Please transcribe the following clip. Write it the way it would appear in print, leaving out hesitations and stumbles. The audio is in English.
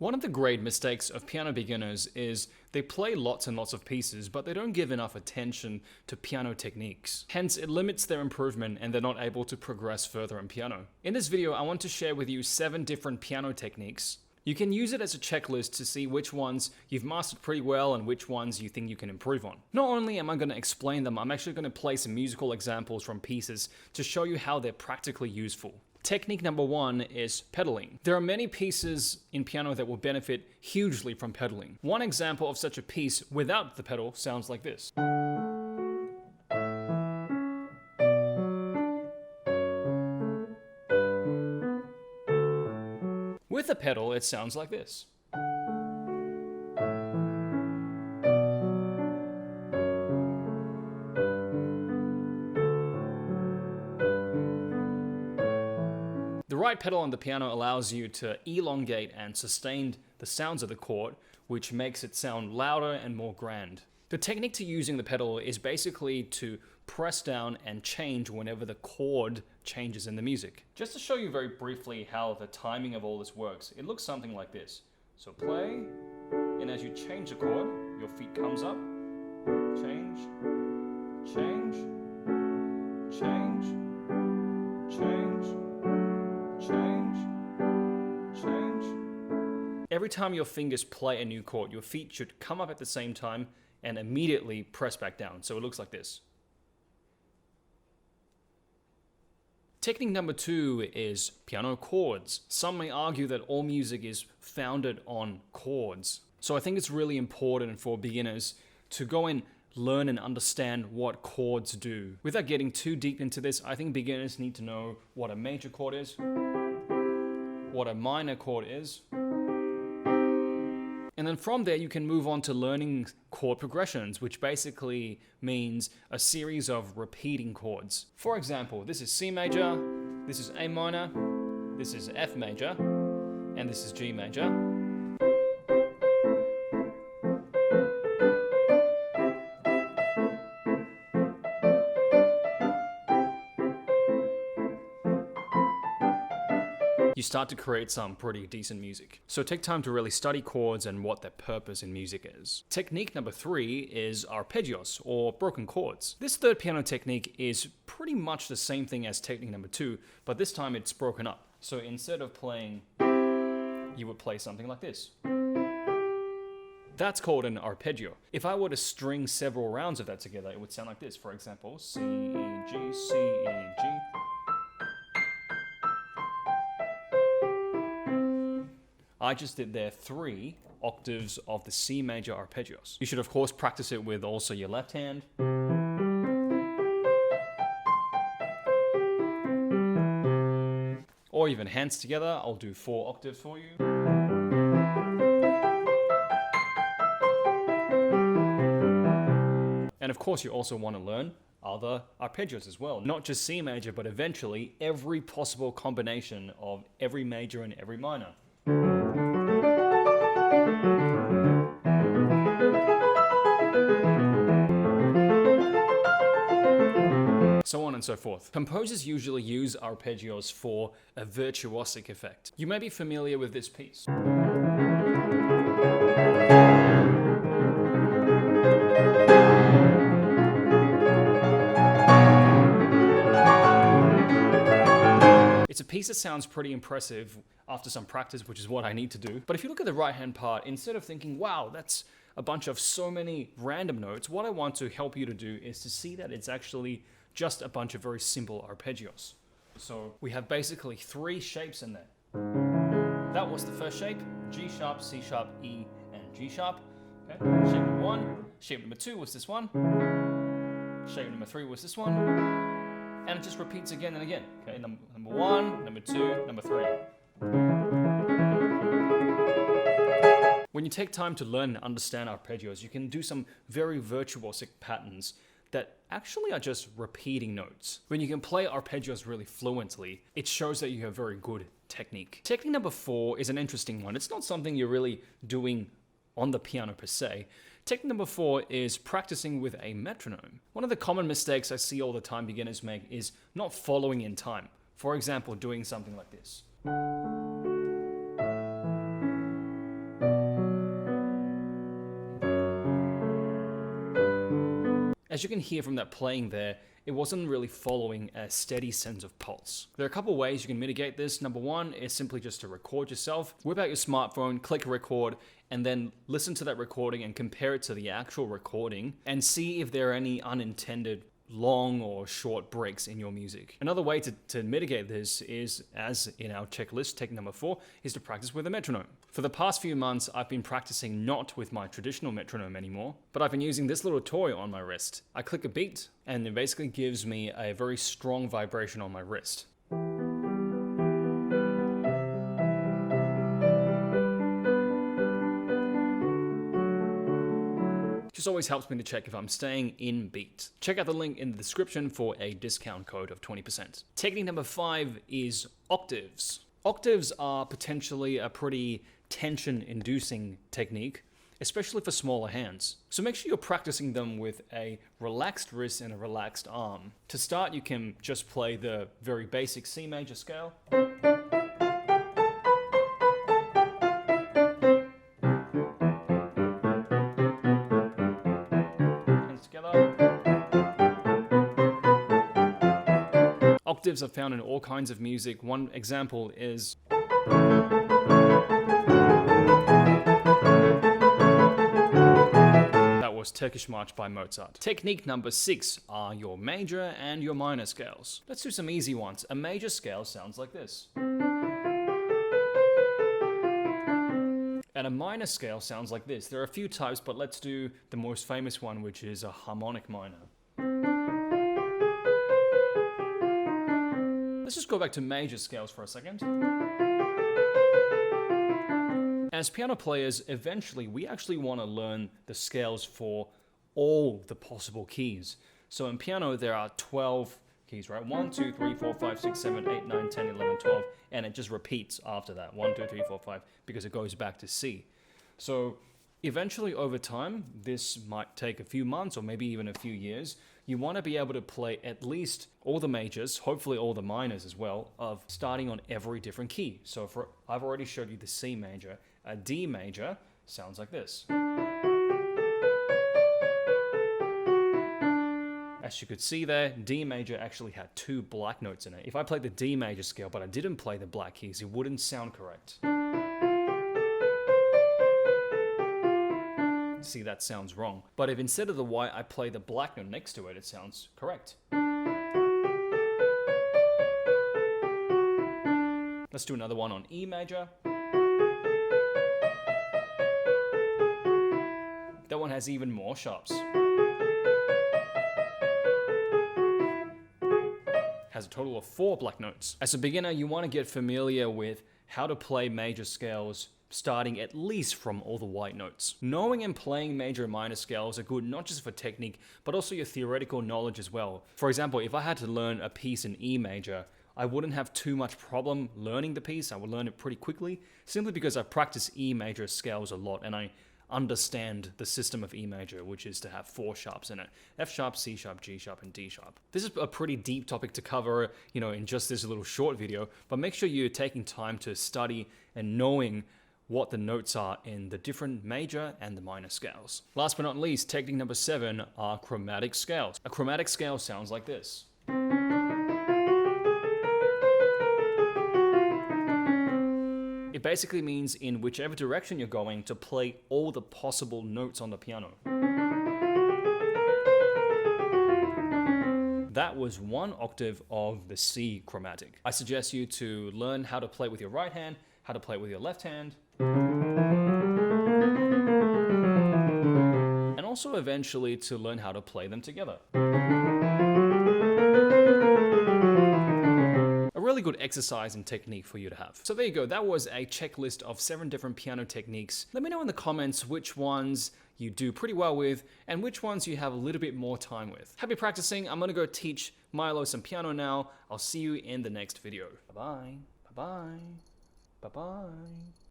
One of the great mistakes of piano beginners is they play lots and lots of pieces, but they don't give enough attention to piano techniques. Hence, it limits their improvement and they're not able to progress further in piano. In this video, I want to share with you 7 different piano techniques. You can use it as a checklist to see which ones you've mastered pretty well and which ones you think you can improve on. Not only am I going to explain them, I'm actually going to play some musical examples from pieces to show you how they're practically useful. Technique number 1 is pedaling. There are many pieces in piano that will benefit hugely from pedaling. One example of such a piece without the pedal sounds like this. With a pedal, it sounds like this. The right pedal on the piano allows you to elongate and sustain the sounds of the chord, which makes it sound louder and more grand. The technique to using the pedal is basically to press down and change whenever the chord changes in the music. Just to show you very briefly how the timing of all this works, it looks something like this. So play, and as you change the chord, your feet comes up, change, change, change, change, change, change. Every time your fingers play a new chord, your feet should come up at the same time and immediately press back down. So it looks like this. Technique number 2 is piano chords. Some may argue that all music is founded on chords. So I think it's really important for beginners to go and learn and understand what chords do. Without getting too deep into this, I think beginners need to know what a major chord is, what a minor chord is, and then from there you can move on to learning chord progressions, which basically means a series of repeating chords. For example, this is C major, this is A minor, this is F major, and this is G major. You start to create some pretty decent music. So take time to really study chords and what their purpose in music is. Technique number 3 is arpeggios, or broken chords. This third piano technique is pretty much the same thing as technique number 2, but this time it's broken up. So instead of playing, you would play something like this. That's called an arpeggio. If I were to string several rounds of that together, it would sound like this. For example, C, E, G, C, E, G. I just did there 3 octaves of the C major arpeggios. You should of course practice it with also your left hand. Or even hands together. I'll do 4 octaves for you. And of course you also want to learn other arpeggios as well. Not just C major, but eventually every possible combination of every major and every minor. So on and so forth. Composers usually use arpeggios for a virtuosic effect. You may be familiar with this piece. It's a piece that sounds pretty impressive after some practice, which is what I need to do. But if you look at the right-hand part, instead of thinking, wow, that's a bunch of so many random notes, what I want to help you to do is to see that it's actually just a bunch of very simple arpeggios. So we have basically 3 shapes in there. That was the first shape, G sharp, C sharp, E, and G sharp. Okay. Shape number 1. Shape number 2 was this one. Shape number 3 was this one. And it just repeats again and again. Okay, number 1, number 2, number 3. When you take time to learn and understand arpeggios, you can do some very virtuosic patterns that actually are just repeating notes. When you can play arpeggios really fluently, it shows that you have very good technique. Technique number 4 is an interesting one. It's not something you're really doing on the piano per se. Technique number 4 is practicing with a metronome. One of the common mistakes I see all the time beginners make is not following in time. For example, doing something like this. As you can hear from that playing there, it wasn't really following a steady sense of pulse. There are a couple ways you can mitigate this. Number one is simply just to record yourself. Whip out your smartphone, click record, and then listen to that recording and compare it to the actual recording and see if there are any unintended long or short breaks in your music. Another way to mitigate this is, as in our checklist, technique number 4, is to practice with a metronome. For the past few months, I've been practicing not with my traditional metronome anymore, but I've been using this little toy on my wrist. I click a beat, and it basically gives me a very strong vibration on my wrist. Just always helps me to check if I'm staying in beat. Check out the link in the description for a discount code of 20%. Technique number 5 is octaves. Octaves are potentially a pretty tension-inducing technique, especially for smaller hands. So make sure you're practicing them with a relaxed wrist and a relaxed arm. To start, you can just play the very basic C major scale. Octaves are found in all kinds of music. One example is that was Turkish March by Mozart. Technique number 6 are your major and your minor scales. Let's do some easy ones. A major scale sounds like this. And a minor scale sounds like this. There are a few types, but let's do the most famous one, which is a harmonic minor. Let's just go back to major scales for a second. As piano players, eventually we actually want to learn the scales for all the possible keys. So in piano, there are 12 keys, right? 1, 2, 3, 4, 5, 6, 7, 8, 9, 10, 11, 12, and it just repeats after that. 1, 2, 3, 4, 5, because it goes back to C. So eventually over time, this might take a few months or maybe even a few years. You want to be able to play at least all the majors, hopefully all the minors as well, of starting on every different key. So I've already showed you the C major. A D major sounds like this. As you could see there, D major actually had 2 black notes in it. If I played the D major scale but I didn't play the black keys, it wouldn't sound correct. See, that sounds wrong. But if instead of the white I play the black note next to it, it sounds correct. Let's do another one on E major. That one has even more sharps. Has a total of 4 black notes. As a beginner, you want to get familiar with how to play major scales, starting at least from all the white notes. Knowing and playing major and minor scales are good not just for technique, but also your theoretical knowledge as well. For example, if I had to learn a piece in E major, I wouldn't have too much problem learning the piece. I would learn it pretty quickly, simply because I practice E major scales a lot and I understand the system of E major, which is to have 4 sharps in it. F sharp, C sharp, G sharp, and D sharp. This is a pretty deep topic to cover, in just this little short video, but make sure you're taking time to study and knowing what the notes are in the different major and the minor scales. Last but not least, technique number 7 are chromatic scales. A chromatic scale sounds like this. It basically means in whichever direction you're going to play all the possible notes on the piano. That was 1 octave of the C chromatic. I suggest you to learn how to play with your right hand, how to play with your left hand, and also eventually to learn how to play them together. A really good exercise and technique for you to have. So there you go, that was a checklist of 7 different piano techniques. Let me know in the comments which ones you do pretty well with and which ones you have a little bit more time with. Happy practicing. I'm gonna go teach Milo some piano now. I'll see you in the next video. Bye-bye. Bye-bye. Bye-bye.